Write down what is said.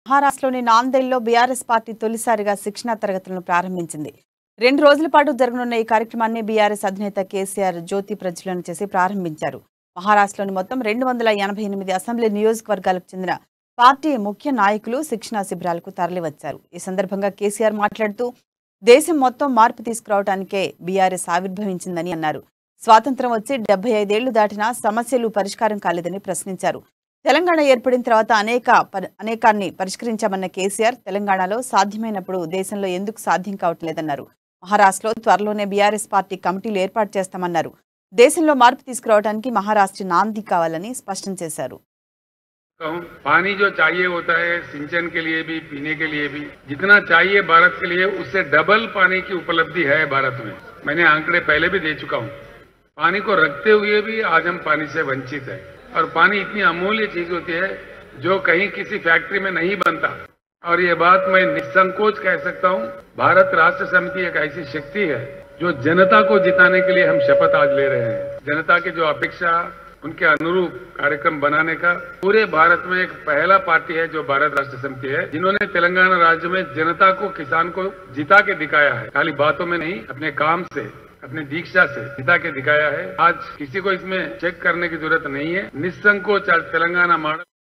మహారాష్ట్రలోని నాందేడ్లో BRS party తొలిసారిగా శిక్షణా తరగతులను ప్రారంభించింది. 2 రోజుల పాటు జరగనున్న ఈ కార్యక్రమాన్ని బీఆర్ఎస్ అధినేత కేసీఆర్ జ్యోతి ప్రజ్వలన చేసి ప్రారంభించారు. మహారాష్ట్రలోని మొత్తం 288 అసెంబ్లీ నియోజకవర్గాలకు చెందిన పార్టీ ముఖ్య నాయకులు శిక్షణా శిబిరాలకు తరలివచ్చారు. ఈ సందర్భంగా కేసీఆర్ మాట్లాడుతూ దేశం మొత్తం మార్పు తీసుకురావడానికే బీఆర్ఎస్ ఆవిర్భవించిందని అన్నారు. స్వాతంత్ర్యం వచ్చి 75 ఏళ్లు దాటినా సమస్యలు పరిష్కారం కాలేదని ప్రశ్నించారు. తెలంగాణ ఏర్పడిన తర్వాత అనేకాన్ని పరిష్కరించామన్న కేసీఆర్ తెలంగాణలో సాధ్యమైనప్పుడు దేశంలో ఎందుకు సాధ్యం కావట్లేదన్నారు. మహారాష్ట్రలో త్వరలోనే బీఆర్ఎస్ పార్టీ కమిటీలు ఏర్పాటు చేస్తామన్నారు. దేశంలో మార్పు తీసుకురావడానికి మహారాష్ట్ర నాంది కావాలని స్పష్టం చేశారు. पानी जो चाहिए होता है सिंचन के लिए भी, पीने के लिए भी, जितना चाहिए भारत के लिए उससे डबल पानी की उपलब्धि है भारत में। मैंने आंकड़े पहले भी दे चुका हूं। पानी को रखते हुए भी आज हम पानी से वंचित है और पानी इतनी अमूल्य चीज होती है जो कहीं किसी फैक्ट्री में नहीं बनता। और ये बात मैं निसंकोच कह सकता हूं, भारत राष्ट्र समिति एक ऐसी शक्ति है जो जनता को जिताने के लिए हम शपथ आज ले रहे हैं। जनता की जो अपेक्षा उनके अनुरूप कार्यक्रम बनाने का पूरे भारत में एक पहला पार्टी है जो भारत राष्ट्र समिति है, जिन्होंने तेलंगाना राज्य में जनता को, किसान को जिता के दिखाया है। खाली बातों में नहीं, अपने काम से, अपनी दीक्षा से जिता के दिखाया है। आज किसी को इसमें चेक करने की जरूरत नहीं है। निसंकोच आज तेलंगाना मॉडल